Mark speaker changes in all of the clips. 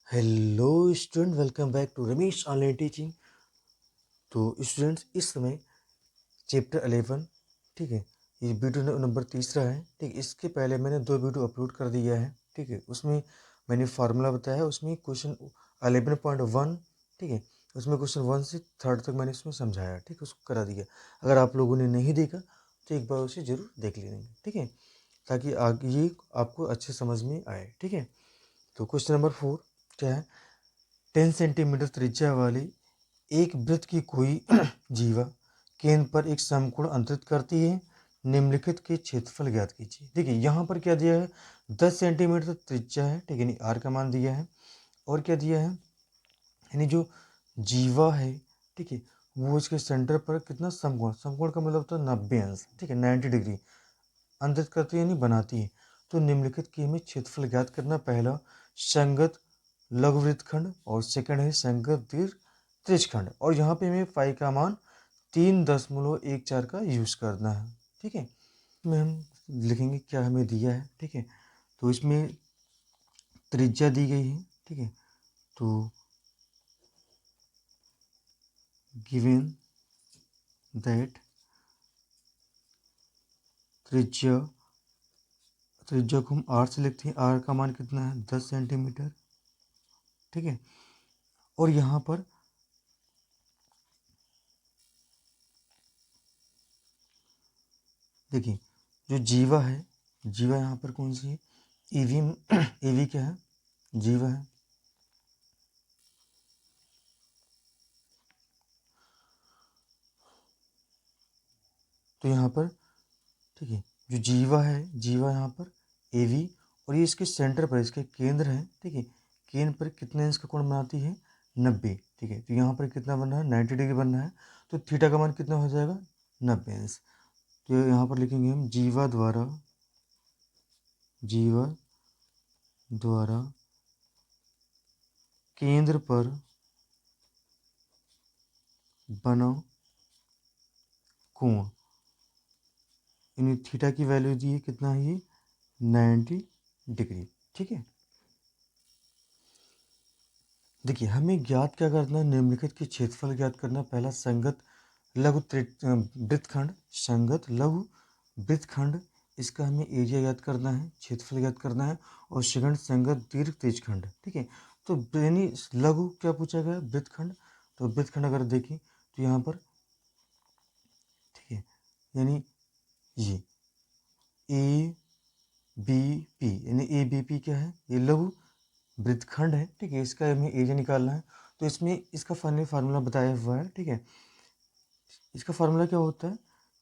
Speaker 1: Hello student, welcome back to Ramesh online teaching. तो students, इस समय चैप्टर 11, ठीक है, ये वीडियो नंबर तीसरा है। ठीक है, इसके पहले मैंने 2 वीडियो अपलोड कर दिया है। ठीक है, उसमें मैंने फार्मूला बताया, उसमें क्वेश्चन 11.1, ठीक है, उसमें क्वेश्चन 1 से 3 तक मैंने इसमें समझाया। ठीक है, उसको करा दिया। अगर आप लोगों ने नहीं देखा तो एक बार उसे ज़रूर देख लेंगे, ठीक है, ताकि आगे ये आपको अच्छे समझ में आए। ठीक है, तो क्वेश्चन नंबर 4 क्या है। 10 सेंटीमीटर त्रिज्या वाली एक वृत्त की कोई जीवा केंद्र पर एक समकोण अंतरित करती है। निम्नलिखित के क्षेत्रफल ज्ञात कीजिए। देखिए यहाँ पर क्या दिया है, 10 सेंटीमीटर त्रिज्या है, ठीक है, यानी आर का मान दिया है। और क्या दिया है, यानी जो जीवा है, ठीक है, वो इसके सेंटर पर कितना समकोण, समकोण का मतलब होता है 90 अंश, ठीक है, 90 डिग्री अंतरित करती है यानी बनाती है। तो निम्नलिखित के में क्षेत्रफल ज्ञात करना। पहला संगत लघुवृत्तखंड और सेकंड है संगत दीर्घ त्रिज्यखंड। और यहाँ पे हमें फाई का मान 3.14 का यूज करना है। ठीक है, इसमें हम लिखेंगे क्या हमें दिया है। ठीक है, तो इसमें त्रिज्या दी गई है। ठीक है, तो गिवन दैट त्रिज्या त्रिज्या को हम आर से लिखते हैं। आर का मान कितना है, 10 सेंटीमीटर। ठीक है, और यहाँ पर देखिए जो जीवा है, जीवा यहाँ पर कौन सी है, ईवी ईवी क्या है, जीवा है। तो यहाँ पर ठीक है, जो जीवा है, जीवा यहाँ पर एवी, और ये इसके सेंटर पर, इसके केंद्र है। ठीक है, केंद्र पर कितने अंश का कोण बनाती है, 90। ठीक है, तो यहाँ पर कितना बनना है, 90 डिग्री बनना है। तो थीटा का मान कितना हो जाएगा, 90 अंश। तो यहाँ पर लिखेंगे हम जीवा द्वारा केंद्र पर बना कोण, यानी थीटा की वैल्यू दी है, कितना है ये, 90 डिग्री। ठीक है, देखिए हमें ज्ञात क्या करना है, निम्नलिखित के क्षेत्रफल ज्ञात करना। पहला संगत लघु वृत्तखंड, संगत लघु वृत्तखंड, इसका हमें एरिया याद करना है, क्षेत्रफल याद करना है। और सेकंड संगत दीर्घ त्रिज्यखंड। ठीक है, तो यानी लघु क्या पूछा गया, वृत्तखंड। तो वृत्तखंड अगर देखें तो यहाँ पर ठीक है, यानी ये ए बी पी, यानी ए बी पी क्या है, ये लघु वृत्तखंड है। ठीक है, इसका हमें एरिया निकालना है। तो इसमें इसका फार्मूला बताया हुआ है। ठीक है, इसका फार्मूला क्या होता है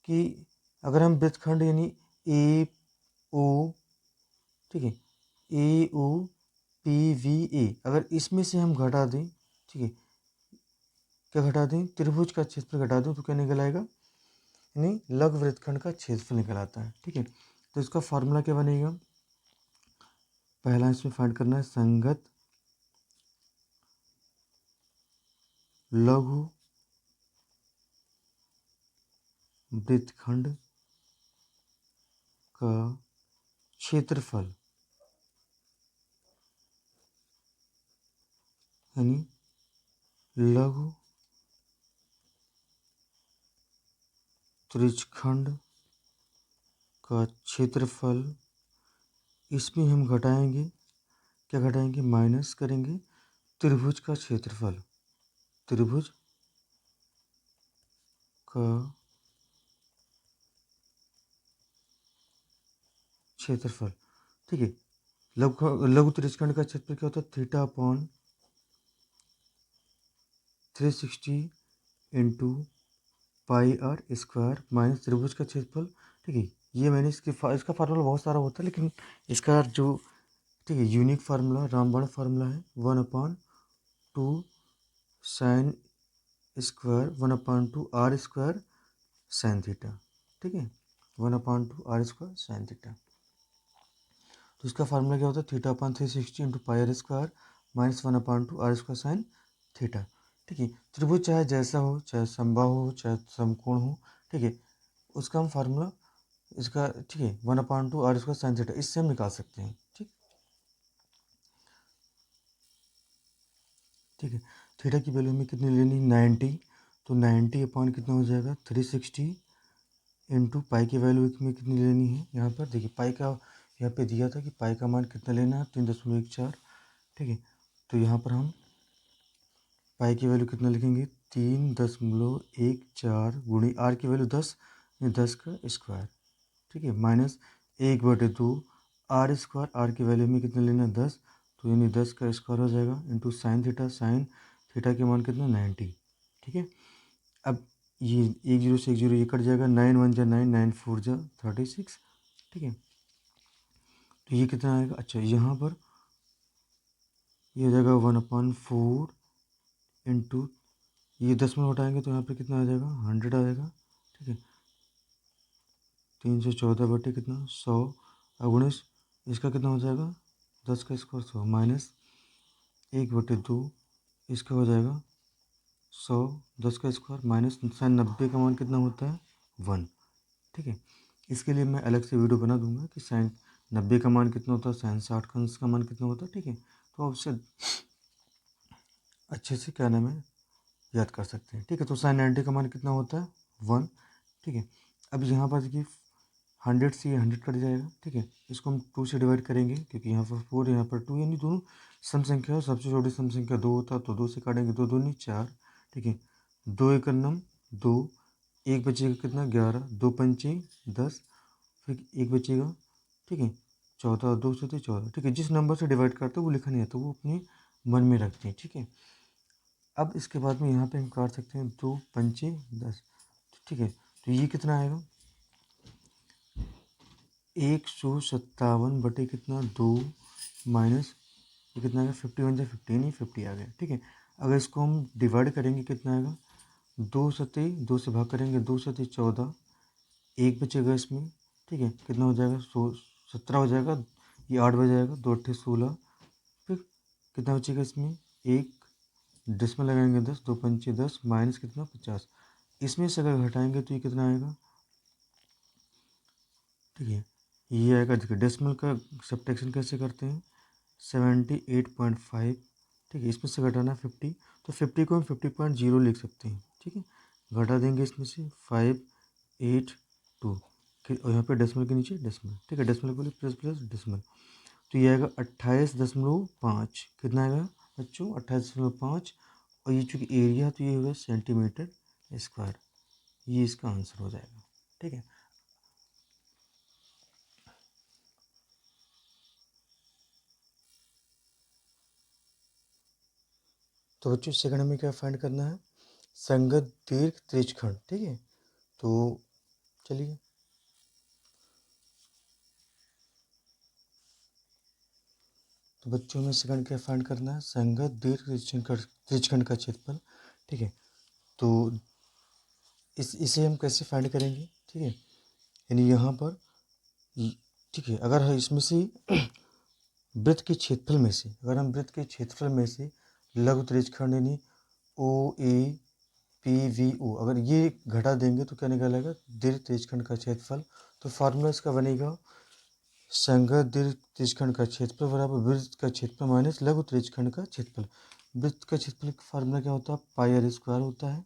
Speaker 1: कि अगर हम वृत्तखंड यानी ए ओ, ठीक है, ए ओ पी वी ए, अगर इसमें से हम घटा दें, ठीक है, क्या घटा दें, त्रिभुज का क्षेत्रफल घटा दें, तो क्या निकल आएगा, यानी लघु वृत्तखंड का क्षेत्रफल निकल आता है। ठीक है, तो इसका फार्मूला क्या बनेगा, पहला इसमें फाइंड करना है संगत लघु वृत्तखंड का क्षेत्रफल, यानी लघु त्रिज्यखंड का क्षेत्रफल। इसमें हम घटाएंगे, क्या घटाएंगे, माइनस करेंगे त्रिभुज का क्षेत्रफल, त्रिभुज का क्षेत्रफल। ठीक है, लघु त्रिज्यखंड का क्षेत्रफल क्या होता है, theta upon 360 into pi r square minus त्रिभुज का क्षेत्रफल। ठीक है, ये मैंने इसका फार्मूला बहुत सारा होता है, लेकिन इसका जो ठीक है यूनिक फार्मूला, रामबाण फार्मूला है, 1/2 sine square 1/2 r square sine theta. ठीक है, 1/2 आर स्क्वायर साइन थीटा। तो इसका फार्मूला क्या होता है, theta upon 360 into pi r square minus 1/2 r square sine theta. ठीक है, त्रिभुज चाहे जैसा हो, चाहे समबाहु हो, चाहे समकोण हो, ठीक है, उसका हम फार्मूला इसका ठीक है 1/2 आर स्क्वायर साइन थीटा, इससे हम निकाल सकते हैं। ठीक, ठीक है। थीटा की वैल्यू हमें कितनी लेनी, 90, तो 90 अपॉन कितना हो जाएगा 360 इंटू पाई की वैल्यू में कितनी लेनी है। यहाँ पर देखिए पाई का यहाँ पे दिया था कि पाई का मान कितना लेना है, 3.14। ठीक है, तो यहाँ पर हम पाई की वैल्यू कितना लिखेंगे, 3.14 गुणी आर की वैल्यू 10, 10 का स्क्वायर। ठीक है, माइनस 1/2 आर स्क्वायर, आर की वैल्यू में कितना लेना है 10, तो यानी 10 का स्क्वायर हो जाएगा into sine theta, sine theta के मान कितना 90। ठीक है, अब ये 1 0 से 1 0 ये कट जाएगा, 9 1 जा 9, 9 4 जा 36। ठीक है, तो ये कितना आएगा, अच्छा यहाँ पर ये हो जाएगा 1/4 इंटू ये 10 में हटाएंगे तो यहाँ पे कितना आ जाएगा 100 आ जाएगा। ठीक है, 314 कितना 100 19, इसका कितना हो जाएगा 10 का स्क्वायर 100 माइनस 1/2, इसका हो जाएगा 100, 10 का स्क्वायर माइनस साइन 90 का मान कितना होता है 1। ठीक है, इसके लिए मैं अलग से वीडियो बना दूंगा कि साइन 90 का मान कितना होता है, साइन 60 का मान कितना होता है। ठीक है, तो आप उससे अच्छे से क्या नाम है याद कर सकते हैं। ठीक है, तो साइन 90 का मान कितना होता है 1। ठीक है, अब यहाँ पर देखिए 100 से 100 कट जाएगा। ठीक है, इसको हम 2 से डिवाइड करेंगे क्योंकि यहाँ पर 4 यहाँ पर 2, यानी दोनों सम संख्या है। सबसे छोटी सम संख्या 2 होता है तो 2 से काटेंगे, 2 2 नहीं 4। ठीक है, 2 1 नम 2, एक बचेगा कितना 11, 2 पंचे 10, फिर एक बचेगा। ठीक है, 14, 2 से 14। ठीक है, जिस नंबर से डिवाइड करते हैं वो लिखा नहीं आता, वो अपने मन में रखते हैं। ठीक है, अब इसके बाद में यहाँ पे हम काट सकते हैं 2 पंचे 10। ठीक है, तो ये कितना आएगा 157 बटे कितना 2 माइनस ये कितना आएगा 51 से 50 नहीं 50 आ गया। ठीक है, अगर इसको हम डिवाइड करेंगे कितना आएगा 2 सते 2 से भाग करेंगे, 2 सते 14, एक बचेगा इसमें। ठीक है, कितना हो जाएगा 17 हो जाएगा, ये 8 बच जाएगा, 2 8 16, फिर कितना बचेगा इसमें एक डिसमें लगाएंगे 10, 2 पंचे 10 माइनस कितना 50, इसमें से अगर घटाएंगे तो ये कितना आएगा। ठीक है, ये आएगा, देखिए डेसिमल का सब्ट्रैक्शन कैसे करते हैं 78.5। ठीक है, इसमें से घटाना 50, तो 50 को हम 50.0 लिख सकते हैं। ठीक है, घटा देंगे इसमें से 582, और यहाँ पे डेसिमल के नीचे डेसिमल। ठीक है, डेसिमल को प्लस प्लस डेसिमल, तो ये आएगा 28.5। कितना आएगा बच्चों 28.5, और ये चूँकि एरिया तो ये होगा सेंटीमीटर स्क्वायर, ये इसका आंसर हो जाएगा। ठीक है, तो बच्चों सेकंड हमें क्या फाइंड करना है, संगत दीर्घ त्रिज्यखंड। ठीक है, तो चलिए तो बच्चों में सेकंड क्या फाइंड करना है, संगत दीर्घ त्रिज्यखंड का क्षेत्रफल। ठीक है, तो इसे हम कैसे फाइंड करेंगे। ठीक है, यानी यहाँ पर ठीक है, अगर इसमें से वृत्त के क्षेत्रफल में से, अगर हम वृत्त के क्षेत्रफल में से लघु त्रिज्यखंड यानी ओ ए पी वी ओ अगर ये घटा देंगे तो क्या निकलेगा दीर्घ त्रिज्यखंड का क्षेत्रफल। तो फार्मूला इसका बनेगा संगत दीर्घ त्रिज्यखंड का क्षेत्रफल बराबर वृत्त का क्षेत्रफल माइनस लघु त्रिज्यखंड का क्षेत्रफल। वृत्त का क्षेत्रफल का फार्मूला क्या होता है पाई आर स्क्वायर होता है,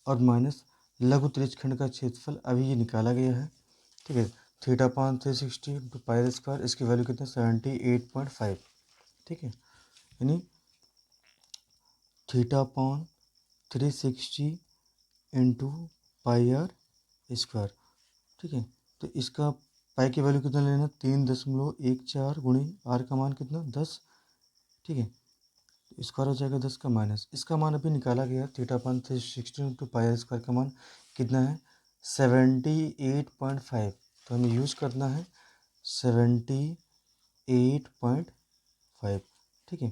Speaker 1: और माइनस लघु त्रिज्यखंड का क्षेत्रफल अभी ये निकाला गया है। ठीक है, थीटा पान 360 इंटू पाई आर स्क्वायर, इसकी वैल्यू कितना 78.5। ठीक है, यानी थीटा पान 360 इंटू पाई आर स्क्वायर। ठीक है, तो इसका पाई की वैल्यू कितना लेना 3.14 गुणी आर का मान कितना 10। ठीक है, तो स्क्वायर हो जाएगा 10 का माइनस इसका मान अभी निकाला गया थीटा पान 360 इंटू पाई आर स्क्वायर का मान कितना है 78.5, तो हमें यूज करना है 78.5। ठीक है,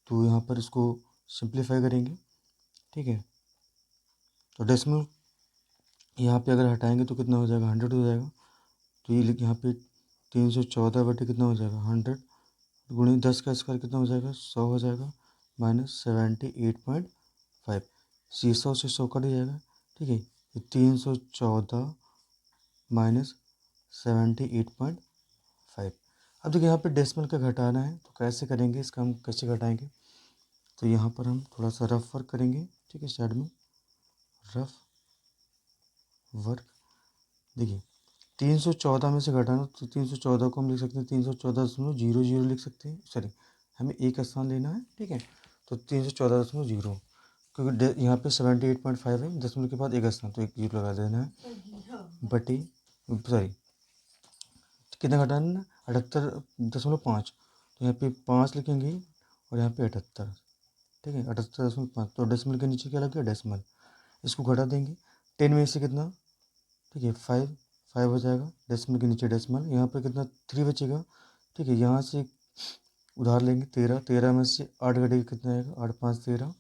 Speaker 1: तो यहाँ पर इसको सिंप्लीफाई करेंगे। ठीक है, तो डेसिमल यहाँ पे अगर हटाएंगे तो कितना हो जाएगा 100 हो जाएगा, तो ये यहाँ पे 314 बटे कितना हो जाएगा 100 गुणी 10 का स्क्वायर कितना हो जाएगा 100 हो जाएगा माइनस 78.5, 100 से 100 कट जाएगा। ठीक है, तो 314 माइनस 78.5। अब देखिए यहाँ पे डेसिमल का घटाना है तो कैसे करेंगे, इसका हम कैसे घटाएंगे, तो यहाँ पर हम थोड़ा सा रफ वर्क करेंगे, ठीक है, साइड में रफ वर्क। देखिए 314 में से घटाना, तो 314 को हम लिख सकते हैं 314.00 लिख सकते हैं, सॉरी हमें एक स्थान लेना है, ठीक है, तो 314.0, क्योंकि यहाँ पे 78.5 है, दशमलव के बाद एक स्थान, तो एक जीरो लगा देना है बटे, सॉरी कितना घटाना है, 78.5, तो यहाँ पे 5 लिखेंगे और यहाँ पे 78, ठीक है, 78.5, तो डेसिमल के नीचे क्या लग गया डेसिमल, इसको घटा देंगे 10 में से कितना, ठीक है 5 हो जाएगा, डेसिमल के नीचे डेसिमल, यहाँ पर कितना 3 बचेगा, ठीक है, यहाँ से उधार लेंगे 13 में से 8 घटेगा कितना आएगा, 8 5 13,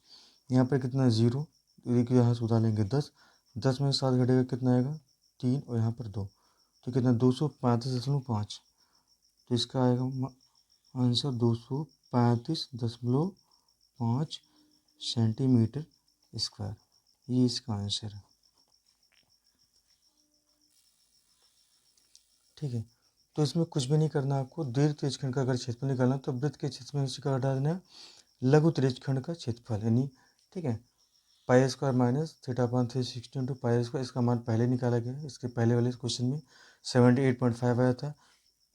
Speaker 1: यहाँ पर कितना 0, एक यहाँ से उधार लेंगे 10 में से 7 घटेगा कितना आएगा 3, और यहाँ पर 2, तो कितना 235.5, तो इसका आएगा आंसर 235.5 सेंटीमीटर स्क्वायर, ये इसका आंसर है, ठीक है। तो इसमें कुछ भी नहीं करना आपको, दीर्घ त्रिज्यखंड का अगर क्षेत्रफल निकालना तो वृत्त के क्षेत्रफल से क्या हटा देना है, लघु त्रिज्यखंड का क्षेत्रफल, यानी ठीक है pi square minus θ/360 into pi square, इसका मान पहले निकाला गया है, इसके पहले वाले क्वेश्चन में 78.5 आया था,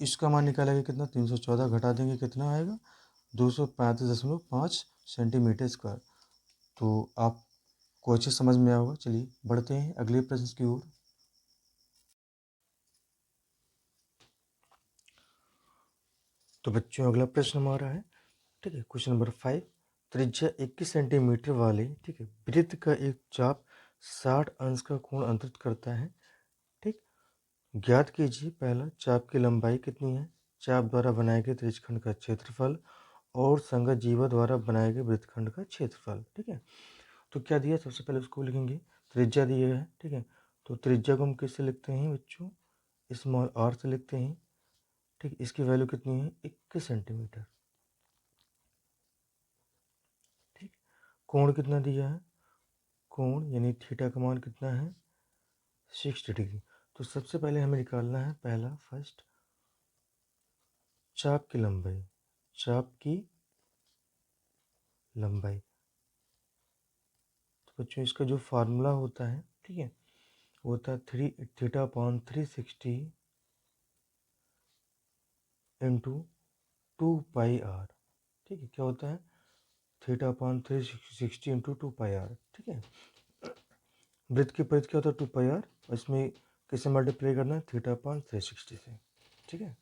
Speaker 1: इसका मान निकाला गया कितना 314, घटा देंगे कितना आएगा 235.5 सेंटीमीटर स्क्वायर। तो आपको अच्छे समझ में आया होगा। चलिए बढ़ते हैं अगले प्रश्न की ओर। तो बच्चों अगला प्रश्न हमारा है, ठीक है, क्वेश्चन नंबर 5, त्रिज्या 21 सेंटीमीटर वाले, ठीक है, वृत्त का एक चाप 60 अंश का कोण अंतरित करता है, ठीक, ज्ञात कीजिए पहला चाप की लंबाई कितनी है, चाप द्वारा बनाए गए त्रिज्यखंड का क्षेत्रफल और संगत जीवा द्वारा बनाए गए वृत्तखंड का क्षेत्रफल, ठीक है। तो क्या दिया, सबसे पहले उसको लिखेंगे, त्रिज्या दिया है, ठीक है, तो त्रिज्या को हम किससे लिखते हैं बच्चों, स्मॉल आर से लिखते हैं, ठीक, इसकी वैल्यू कितनी है 21 सेंटीमीटर, ठीक, कोण कितना दिया है, कोण यानी थीटा का मान कितना है 60 डिग्री। तो सबसे पहले हमें निकालना है पहला फर्स्ट चाप की लंबाई, चाप की लंबाई, तो बच्चों इसका जो फार्मूला होता है, ठीक है, वो होता है θ/360 इंटू 2πr, ठीक है, क्या होता है θ/360 इंटू 2πr, ठीक है। वृत्त की परिधि क्या होता है 2πr, और इसमें किसे मल्टीप्लाई करना है θ/360 से, ठीक है।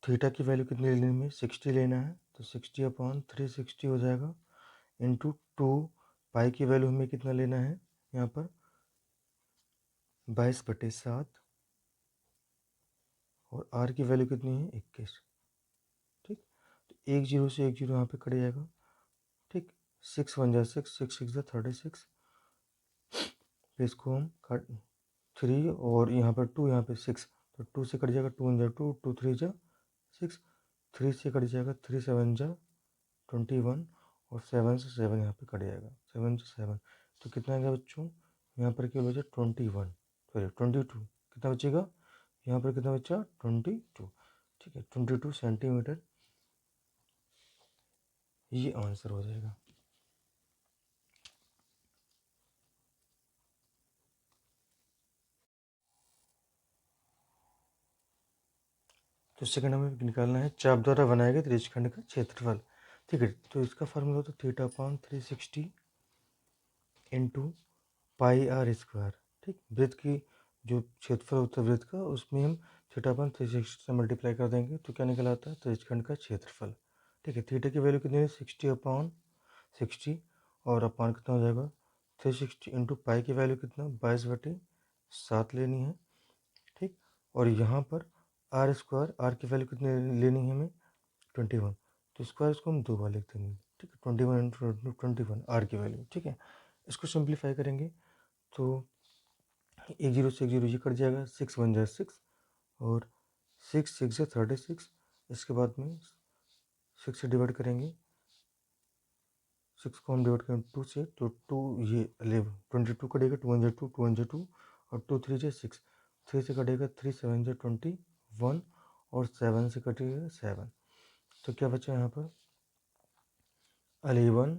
Speaker 1: थीटा की वैल्यू कितनी लेनी है 60 लेना है, तो 60/360 हो जाएगा इंटू 2, पाई की वैल्यू हमें कितना लेना है यहाँ पर 22/7, और आर की वैल्यू कितनी है 21, ठीक, तो एक जीरो से एक जीरो यहाँ पे कट जाएगा, ठीक, 6 1 जा 6, 6 6 जा 36, फिर इसको हम कट 3 और यहाँ पर 2, यहाँ पे 6, तो 2 से कट जाएगा 2 1 जा 2, 2 3 जा 6, 3 से कट जाएगा 3 7 जा 21, और 7 से 7 यहाँ पे कट जाएगा 7 से 7, तो कितना आएगा बच्चों, यहाँ पर क्या बचा 21, सॉरी 22, कितना बचेगा यहाँ पर कितना बचा 22, ठीक है, 22 सेंटीमीटर, ये आंसर हो जाएगा। तो सेकंड हमें निकालना है चाप द्वारा बनाए गए त्रिज्यखंड का क्षेत्रफल, ठीक है, तो इसका फार्मूला होता है θ/360 इंटू पाई आर स्क्वायर, ठीक, वृत्त की जो क्षेत्रफल होता है वृत्त का, उसमें हम θ/360 से मल्टीप्लाई कर देंगे, तो क्या निकल आता है त्रिज्यखंड का क्षेत्रफल, ठीक है। थीटा की वैल्यू कितनी है 60/60, और अपान कितना हो जाएगा 360 इंटू पाई की वैल्यू कितना 22/7 लेनी है, ठीक, और यहाँ पर आर स्क्वायर, आर की वैल्यू कितनी लेनी है हमें 21, तो स्क्वायर इसको हम 2 बार लिख देंगे, ठीक है, 21 इंटू 21 आर की वैल्यू, ठीक है। इसको सिंप्लीफाई करेंगे तो एक जीरो से एक जीरो ये कट जाएगा, 6 1 जा 6, और 6 6 जा 36, इसके बाद में 6 से डिवाइड करेंगे, 6 को हम डिवाइड करेंगे 2 से, तो 2 ये 11 22 कटेगा, 2 1 जा 2, 2 1 जा 2, और 2 3 जा 6, 3 से कटेगा 3 7 जा 21, 1 और 7 से कटेगा 7, तो क्या बचा यहाँ पर 11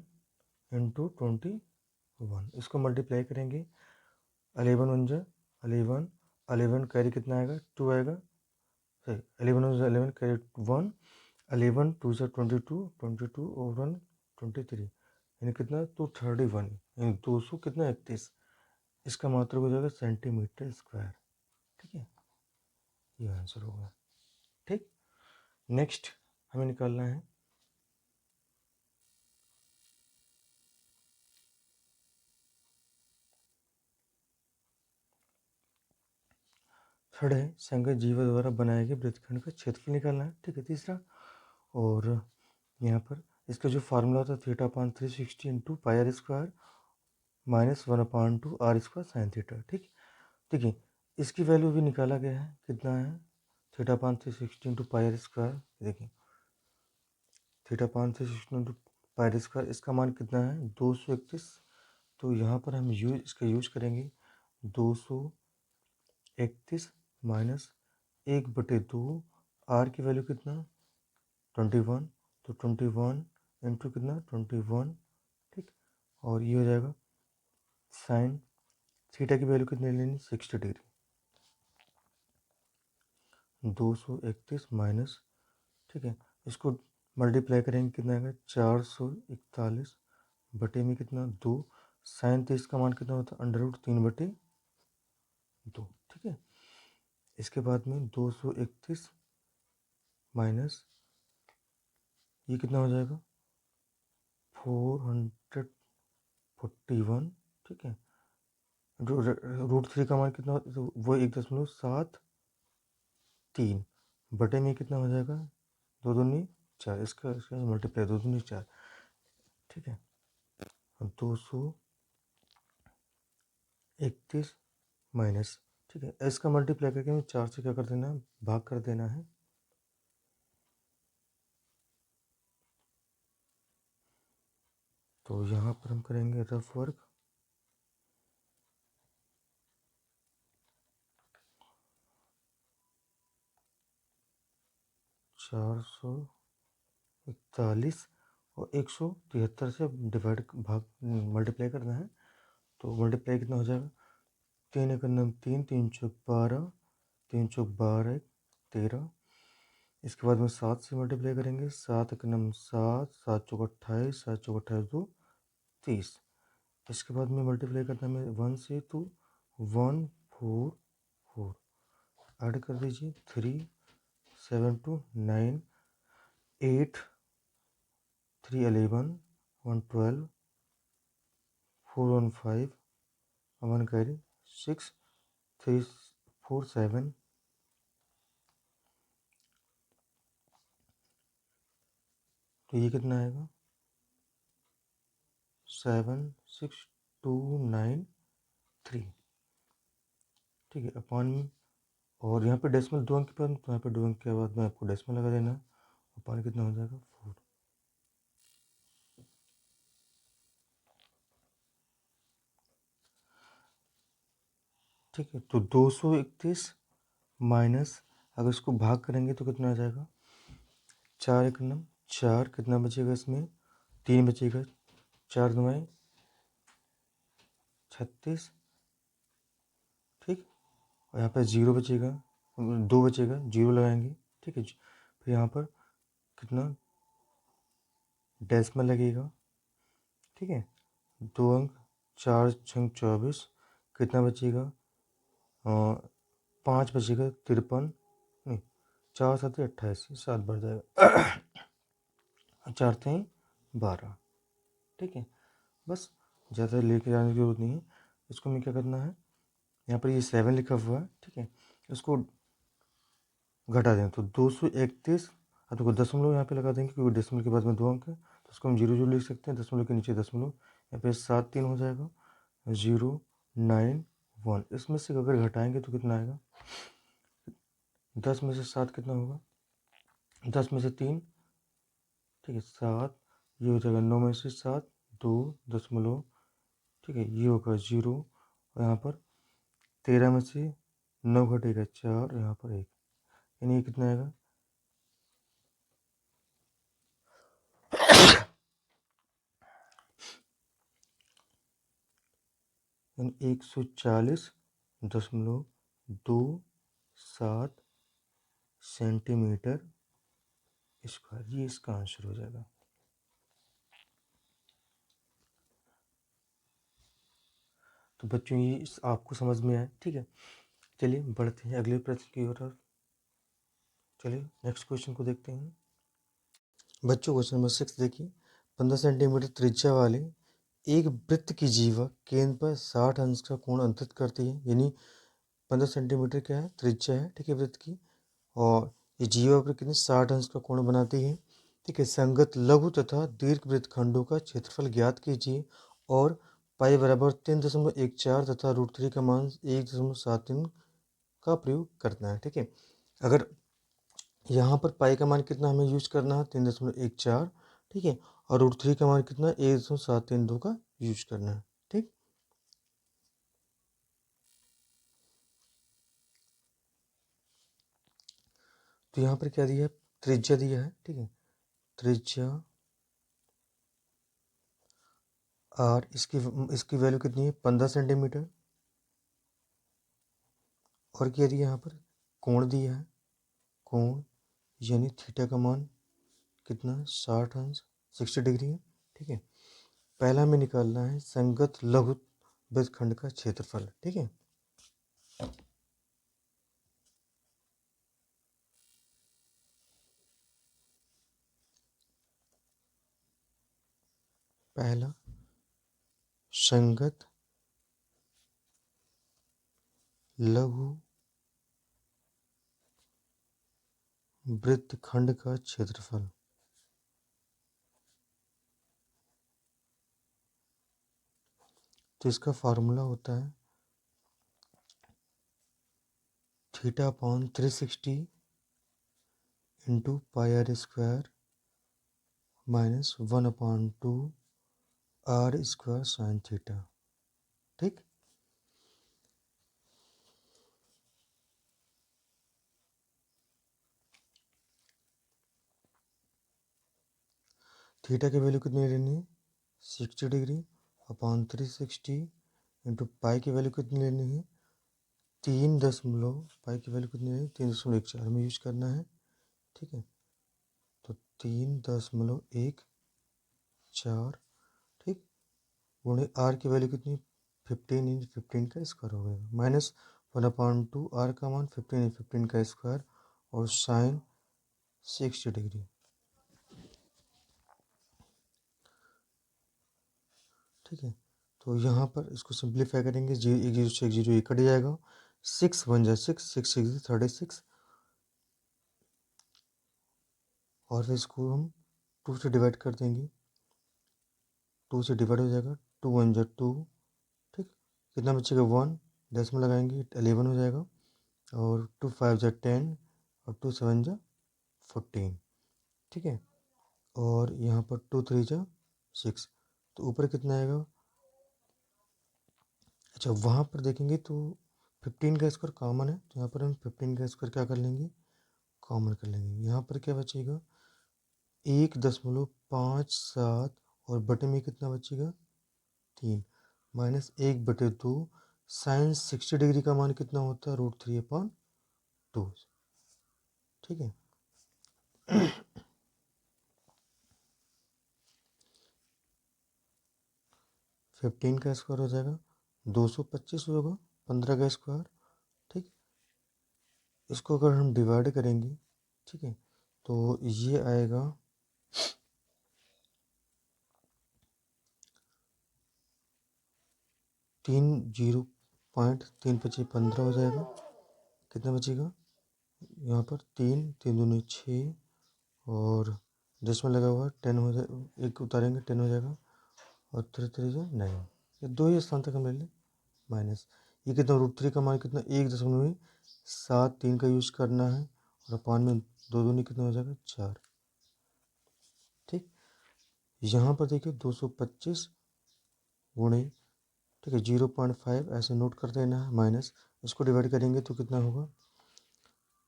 Speaker 1: इंटू 21। इसको मल्टीप्लाई करेंगे, 11 वन जा 11, 11 कैरी कितना आएगा 2 आएगा, सही 11 वन जा 11 कैरी 1, 11 टू जा 22, 22 और 1 23, यानी कितना 231, यानी 200 कितना 31। इसका मात्रक हो जाएगा सेंटीमीटर स्क्वायर। ठीक है, ये आंसर होगा। ठीक, नेक्स्ट हमें निकालना है थर्ड है संगत जीवा द्वारा बनाए गए वृत्तखंड का क्षेत्रफल निकालना है। ठीक है, तीसरा, और यहाँ पर इसका जो फार्मूला होता है theta upon 360 into pi r square minus 1 upon two r square sine theta. ठीक, देखिए इसकी वैल्यू भी निकाला गया है, कितना है theta upon 360 into pi r square. देखिए theta upon 360 into pi r square, इसका मान कितना है 231। तो यहाँ पर हम इसका यूज करेंगे 231 माइनस 1/2, आर की वैल्यू कितना 21, तो 21 इंटू कितना 21। ठीक, और ये हो जाएगा साइन थीटा की वैल्यू कितनी लेनी 60 डिग्री। 231 माइनस, ठीक है, इसको मल्टीप्लाई करेंगे कितना आएगा 441 बटे में कितना 2, साइन 30 का मान कितना होता है √3/2। ठीक है, इसके बाद में 231 माइनस ये कितना हो जाएगा 441। ठीक है, √3 का मान कितना होता है, तो वो 1.73 बटे में कितना हो जाएगा 2 दूनी 4, इसका मल्टीप्लाई 2 दूनी 4। ठीक है, 231 माइनस, ठीक है, इसका मल्टीप्लाई करके हमें 4 से क्या कर देना है भाग कर देना है। तो यहाँ पर हम करेंगे रफ वर्क, 441 और 173 से डिवाइड भाग मल्टीप्लाई करना है। तो मल्टीप्लाई कितना हो जाएगा 3 एक नम 3, 3 चौक 12, 3 चौक 12 13। इसके बाद में 7 से मल्टीप्लाई करेंगे, 7 एक नम 7, 7 चौक 28, 7 चौक 28 2 30। इसके बाद में मल्टीप्लाई करना है 1 से, तो 144 ऐड कर दीजिए 3 7 2 9 8 3 11 1 12 4 1 5 1 कैरी 6 3 4 7। तो ये कितना आएगा 76293। ठीक है, अपॉन में, और यहाँ पे डेसिमल 2 अंक के बाद, तो यहाँ पे 2 अंक के बाद में आपको डेसिमल लगा देना है। अपॉन कितना हो जाएगा 4। ठीक है, तो 231 माइनस, अगर इसको भाग करेंगे तो कितना आ जाएगा 4 एक नम 4, कितना बचेगा इसमें 3 बचेगा, 4 9 36। ठीक, और यहाँ पे 0 बचेगा, 2 बचेगा, 0 लगाएंगे। ठीक है, फिर यहाँ पर कितना डेसिमल लगेगा। ठीक है, 2 अंक 4 छंग 24, कितना बचेगा 5 बचेगा 53, नहीं 4 7 28, 7 बढ़ जाएगा 4 3 12। ठीक है, बस ज़्यादा लेके जाने की जरूरत नहीं है। इसको हमें क्या करना है, यहाँ पर ये 7 लिखा हुआ है। ठीक है, इसको घटा दें तो 231, अब देखो दशमलव यहाँ पे लगा देंगे क्योंकि दशमलव के बाद में 2 अंक है, तो इसको हम 0 0 लिख सकते हैं, दशमलव के नीचे दशमलव, यहाँ पे 7 3 हो जाएगा 0 9 1। इसमें से अगर घटाएंगे तो कितना आएगा 10 में से 7 कितना होगा 10 में से 3, ठीक है 7, ये हो जाएगा 9 में से 7 2 दशमलव, ठीक है ये होगा 0, और यहाँ पर 13 में से 9 घटेगा 4, यहाँ पर 1, यानी ये कितना आएगा, यानी 140.27 सेंटीमीटर स्क्वायर, ये इसका आंसर हो जाएगा। तो बच्चों ये आपको समझ में आया, ठीक है। चलिए बढ़ते हैं अगले प्रश्न की ओर। चलिए नेक्स्ट क्वेश्चन को देखते हैं। बच्चों क्वेश्चन नंबर 6 देखिए, 15 सेंटीमीटर त्रिज्या वाले एक वृत्त की जीवा केंद्र पर 60 अंश का कोण अंकित करती है, यानी 15 सेंटीमीटर क्या है, त्रिज्या है, ठीक है, वृत्त की, और ये जीवा पर कितने 60 अंश का कोण बनाती है, ठीक है। संगत लघु तथा दीर्घ वृत्त खंडों का क्षेत्रफल ज्ञात कीजिए और पाई बराबर 3.14 तथा √3 का मान 1.73 का प्रयोग करना है, ठीक है। अगर यहाँ पर पाई का मान कितना हमें यूज करना है, 3.14, ठीक है, और √3 का मान कितना 1.732 का यूज करना है, ठीक। तो यहाँ पर क्या दिया है, त्रिज्या दिया है, ठीक है, त्रिज्या और इसकी वैल्यू कितनी है, 15 सेंटीमीटर, और क्या दिया यहाँ पर, कोण दिया है, कोण यानी थीटा का मान कितना, 60 अंश, 60 डिग्री है, ठीक है। पहला हमें निकालना है संगत लघु वृत्तखंड का क्षेत्रफल, ठीक है। पहला संगत लघु वृत्तखंड का क्षेत्रफल, तो इसका फार्मूला होता है theta upon 360 into pi r square minus 1/2 r square sine theta, ठीक। थीटा की वैल्यू कितनी लेनी है, 60 डिग्री अपॉन 360 इंटू पाई की वैल्यू कितनी लेनी है, 3 पाई की वैल्यू कितनी है, 3.14 हमें यूज करना है, ठीक है। तो 3.14, ठीक, गुणे आर की वैल्यू कितनी, 15 इंच 15 का स्क्वायर हो गया, माइनस 1/2 आर का मान 15 इंच 15 का स्क्वायर और साइन 60 डिग्री, ठीक है। तो यहाँ पर इसको सिंप्लीफाई करेंगे, एक जीरो से एक जीरो ये कट जाएगा, 6 1 जा 6 6 6 36, और फिर इसको हम 2 से डिवाइड कर देंगे, 2 से डिवाइड हो जाएगा, 2 1 जा 2, ठीक, कितना बचेगा 1, डेसिमल लगाएंगे 11 हो जाएगा, और 2 5 जा 10 और 2 7 जा 14, ठीक है। और यहाँ पर 2 3 जा 6, तो ऊपर कितना आएगा, अच्छा वहाँ पर देखेंगे तो 15 का स्क्वायर कॉमन है, तो यहाँ पर हम 15 का स्क्वायर क्या कर लेंगे, कॉमन कर लेंगे। यहाँ पर क्या बचेगा, 1.57, और बटे में कितना बचेगा 3, माइनस 1/2 साइन 60 डिग्री का मान कितना होता है, √3/2, ठीक है। 15 का स्क्वायर हो जाएगा 225 होगा, 15 का स्क्वायर, ठीक। इसको अगर हम डिवाइड करेंगे, ठीक है, तो ये आएगा 3 0.3 हो जाएगा, कितना बचेगा, यहाँ पर 3 3 दूनी 6, और जिसमें लगा हुआ है 10 हो जाए, एक उतारेंगे 10 हो जाएगा, और 3 3 जो 9, ये दो ही स्थान तक हम ले लें, माइनस ये कितना, √3 का मान कितना 1.73 का यूज करना है, और अपान में 2 दूनी कितना हो जाएगा 4, ठीक। यहाँ पर देखिए 225 गुणे, ठीक है, 0.5 ऐसे नोट कर देना है, माइनस इसको डिवाइड करेंगे तो कितना होगा,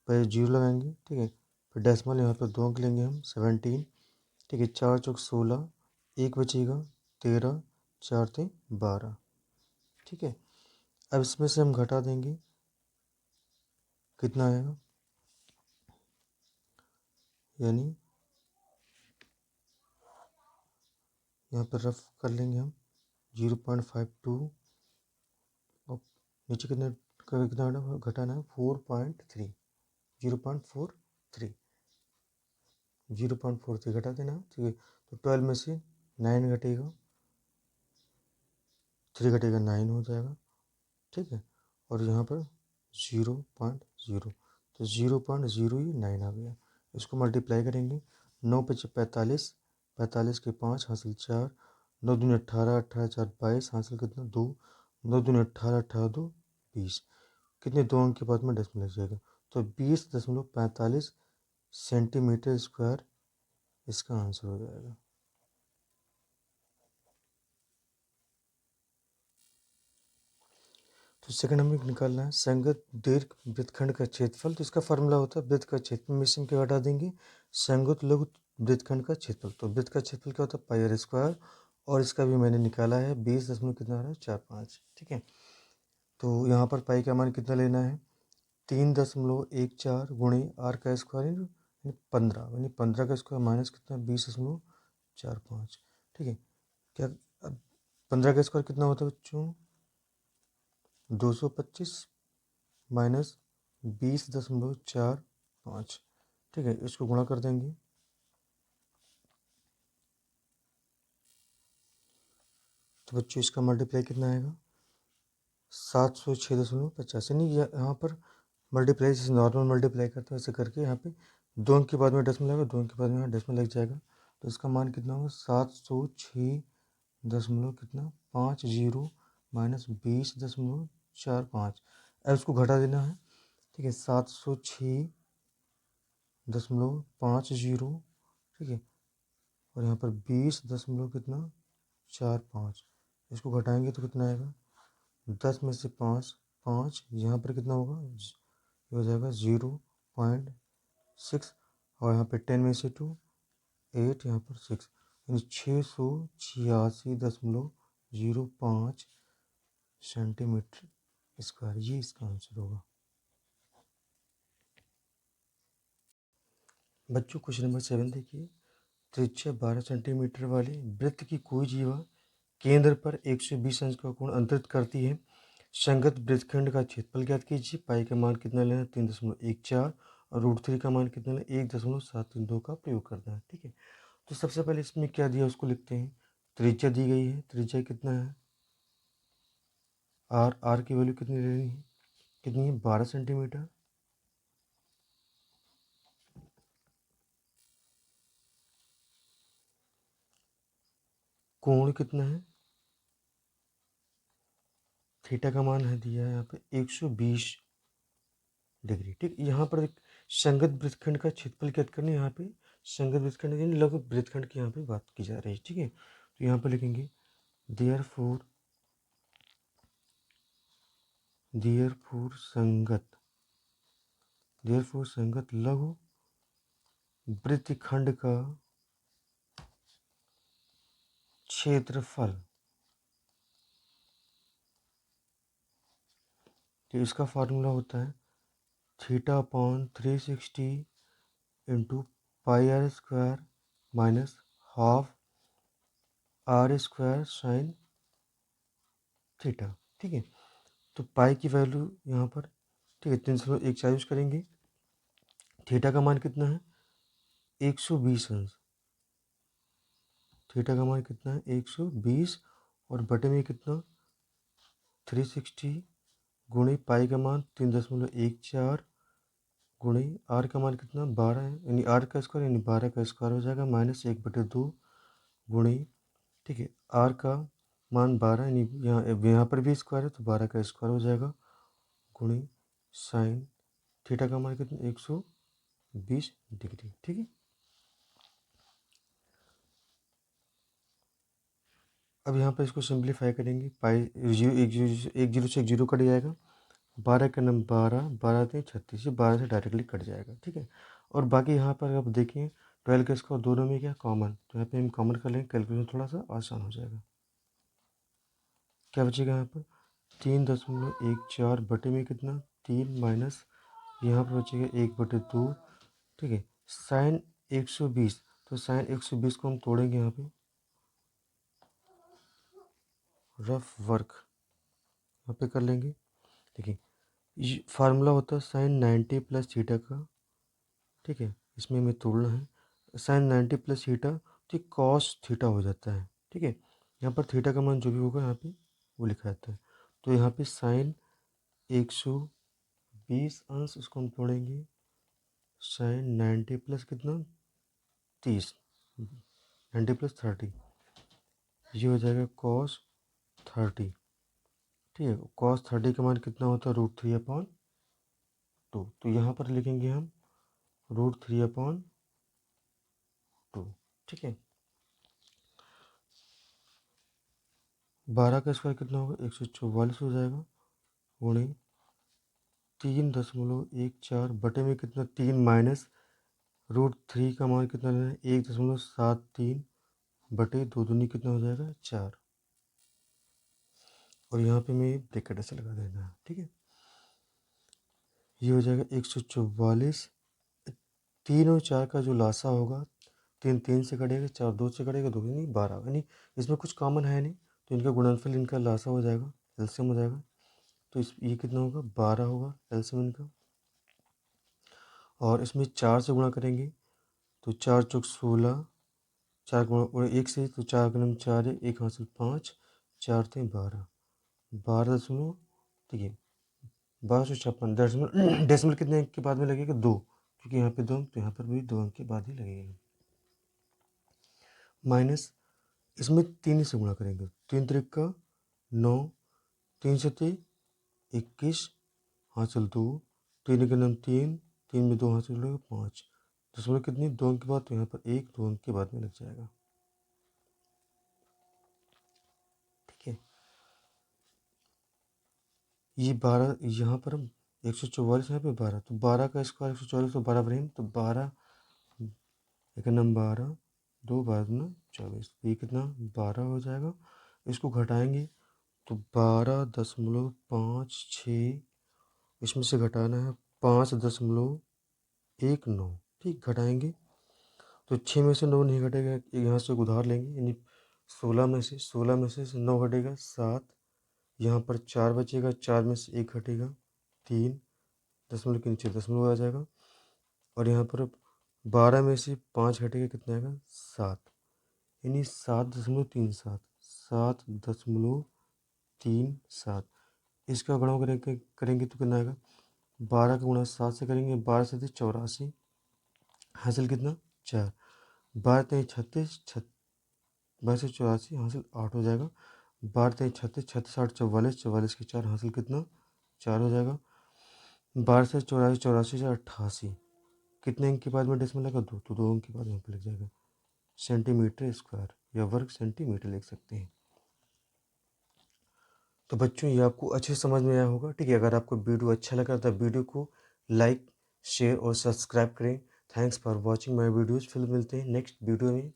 Speaker 1: पहले जीरो लगाएंगे, ठीक है, फिर डेसिमल यहाँ पर 2 अंक लेंगे हम 17, ठीक है, 4 चौक 16, 1 बचेगा 13, 4 थे 12, ठीक है। अब इसमें से हम घटा देंगे, कितना आएगा, यानी यहाँ पर रफ कर लेंगे हम 0.52 और नीचे कितना घटाना है 4.3, 0.43, 0.43 घटा देना है, ठीक है। तो 12 में से 9 घटेगा, 3 घटेगा 9 हो जाएगा, ठीक है। और यहाँ पर 0.0, तो 0.09 आ गया। इसको मल्टीप्लाई करेंगे, 9 पचे 45, 45 के 5 हासिल 4, 9 दूनी 18, 18 4 22, हासिल कितना 2, 9 दूनी 18, 18 2 20, कितने 2 अंक के बाद में डेसिमल लग जाएगा, तो 20.45 सेंटीमीटर स्क्वायर इसका आंसर हो जाएगा। तो सेकंड हमें निकालना है संगत दीर्घ वृत्तखंड का क्षेत्रफल। तो इसका फॉर्मूला होता है वृत्त का क्षेत्रफल में से क्या हटा देंगे, संगत लघु वृत्तखंड का क्षेत्रफल। तो वृत्त का क्षेत्रफल क्या होता है पाई आर स्क्वायर, और इसका भी मैंने निकाला है 20 दशमलव कितना आ रहा है 45, ठीक है। तो यहाँ पर पाई का मान कितना लेना है 3.14 गुणे आर का स्क्वायर यानी 15, यानी 15 का स्क्वायर माइनस कितना 20.45, ठीक है। क्या अब 15 का स्क्वायर कितना होता है बच्चों 225 माइनस 20.45, ठीक है, इसको गुणा कर देंगे। तो बच्चों इसका मल्टीप्लाई कितना आएगा 706.50, नहीं यहाँ पर मल्टीप्लाई जैसे नॉर्मल मल्टीप्लाई करते हैं वैसे करके यहाँ पे 2 अंक के बाद में डेसिमल लगेगा, 2 अंक के बाद में यहाँ डेसिमल लग जाएगा। तो इसका मान कितना होगा 706.50 माइनस 20.45। अब इसको घटा देना है, ठीक है, 706.50, ठीक है, और यहाँ पर 20.45, इसको घटाएंगे तो कितना आएगा 10 में से 5, 5 यहाँ पर कितना होगा ये हो जाएगा 0.6, और यहाँ पे 10 में से 2, 8, यहाँ पर 6, यानी 686.05 सेंटीमीटर स्क्वायर, ये इसका आंसर होगा। बच्चों क्वेश्चन नंबर 7 देखिए, त्रिज्या 12 सेंटीमीटर वाले वृत्त की कोई जीवा केंद्र पर 120 अंश का कोण अंतरित करती है। संगत वृत्तखंड का क्षेत्रफल ज्ञात कीजिए। पाई का मान कितना लेना है 3.14, और √3 का मान कितना लेना 1.732 का प्रयोग करना है, ठीक है। तो सबसे पहले इसमें क्या दिया उसको लिखते हैं। त्रिज्या दी गई है, त्रिज्या कितना है आर की वैल्यू कितनी लेनी है, कितनी है 12 सेंटीमीटर। कोण कितना है, थीटा का मान है दिया है यहाँ पे 120 डिग्री, ठीक। यहाँ पर एक संगत वृत्तखंड का क्षेत्रफल ज्ञात करना है। यहाँ पे संगत वृत्तखंड यानी लघु वृत्तखंड की यहाँ पे बात की जा रही है, ठीक है। तो यहाँ पर लिखेंगे देयरफॉर संगत लघु वृत्तखंड का क्षेत्रफल, तो इसका फार्मूला होता है θ/360 into pi r square minus half r square sine theta, ठीक है। तो पाई की वैल्यू यहाँ पर, ठीक है, 3.1 यूज करेंगे। थीटा का मान कितना है 120 अंश, थीटा का मान कितना है 120, और बटे में कितना 360 गुणे पाई का मान 3.14 गुणे आर का मान कितना 12 है, यानी आर का स्क्वायर यानी 12 का स्क्वायर हो जाएगा माइनस 1/2 गुणे, ठीक है, आर का मान 12 यानी यहाँ पर भी स्क्वायर है तो 12 का स्क्वायर हो जाएगा गुणे साइन थीटा का मान कितना 120 डिग्री, ठीक है। अब यहाँ पर इसको सिंप्लीफाई करेंगे, पाई जीरो एक जीरो से एक जीरो कट जाएगा, 12 का नंबर 12, 12 3 36, ये 12 से डायरेक्टली कट जाएगा, ठीक है। और बाकी यहाँ पर आप देखिए 12 का स्क्वायर दोनों में क्या कॉमन, तो यहाँ पे हम कॉमन कर लेंगे, कैलकुलेशन थोड़ा सा आसान हो जाएगा। क्या बचेगा यहाँ पर 3.14 बटे में कितना 3 माइनस यहाँ पर बचेगा 1/2, ठीक है। साइन 120, तो साइन 120 को हम तोड़ेंगे यहाँ पे, रफ वर्क यहाँ पे कर लेंगे। देखिए ये फार्मूला होता है साइन 90 प्लस थीटा का, ठीक है। इसमें हमें तोड़ना है साइन 90 प्लस थीटा, तो कॉस थीटा हो जाता है, ठीक है। यहाँ पर थीटा का मान जो भी होगा यहाँ पे वो लिखा जाता है। तो यहाँ पे साइन 120 अंश, इसको हम तोड़ेंगे साइन 90 प्लस कितना 30, 90 प्लस 30, ये हो जाएगा कॉस 30, ठीक है। कॉस 30 का मान कितना होता है √3/2, तो यहाँ पर लिखेंगे हम √3/2, ठीक है। 12 का स्क्वायर कितना होगा 144 हो जाएगा, गुणे 3.14 बटे में कितना 3 माइनस √3 का मान कितना लेना है 1.73 बटे 2 दूनी कितना हो जाएगा 4, और यहाँ पे मैं ब्रैकेट ऐसे लगा देना है, ठीक है। ये हो जाएगा 144, 3 और 4 का जो लासा होगा 3 3 से कटेगा, 4 2 से कटेगा, 2 नहीं 12, यानी इसमें कुछ कॉमन है नहीं, तो इनका गुणनफल इनका लासा हो जाएगा, एलसीएम हो जाएगा। तो इस ये कितना होगा 12 होगा एलसीएम इनका, और इसमें 4 से गुणा करेंगे तो 4 चौक 16, 4 गुणा और 1 से, तो 4 का 4 है, 1 हासिल 5, 4 थे 12, 12 ठीक है 1256 डेसिमल डेसिमल कितने अंक के बाद में लगेगा 2, क्योंकि यहाँ पे 2 अंक, तो यहाँ पर भी 2 अंक के बाद ही लगेगा। माइनस इसमें 3 से गुणा करेंगे, 3 त्रिक का 9, 3 से 21 हासिल 2, 3 के 3, 3 में 2 हासिल हो 5, दशमलव कितनी 2 अंक के बाद, तो यहाँ पर 1 2 अंक के बाद में लग जाएगा, ठीक है। ये 12 यहाँ पर हम 144 यहाँ पे 12, तो 12 का स्क्वायर 144, तो 12 बनेगा, तो 12 एक नंबर 12, 2 12 24, ये कितना 12 हो जाएगा। इसको घटाएंगे तो 12.56, इसमें से घटाना है 5.19, ठीक घटाएंगे तो 6 में से 9 नहीं घटेगा, यहाँ से उधार लेंगे, यानी 16 में से 9 घटेगा 7, यहाँ पर 4 बचेगा, 4 में से 1 घटेगा 3, दशमलव के नीचे दशमलव आ जाएगा, और यहाँ पर 12 में से 5 घटेगा कितना आएगा 7, यानी 7.37, 7.37, इसका गुणा करेंगे तो कितना आएगा 12 का गुणा 7 से करेंगे, 12 से 84, हासिल कितना 4, 12 3 36, 12 से 84 हासिल 8 हो जाएगा, 12 3 36, 36 8 44, 44 के 4 हासिल कितना 4 हो जाएगा, 12 से 84, 84 से 88, कितने अंक के बाद में डेसिमल लगा 2, तो 2 अंक के बाद यहाँ पे लग जाएगा सेंटीमीटर स्क्वायर या वर्ग सेंटीमीटर लिख सकते हैं। तो बच्चों ये आपको अच्छे से समझ में आया होगा, ठीक है। अगर आपको वीडियो अच्छा लगा तो वीडियो को लाइक शेयर और सब्सक्राइब करें। Thanks for watching my videos. फिर मिलते हैं नेक्स्ट वीडियो में।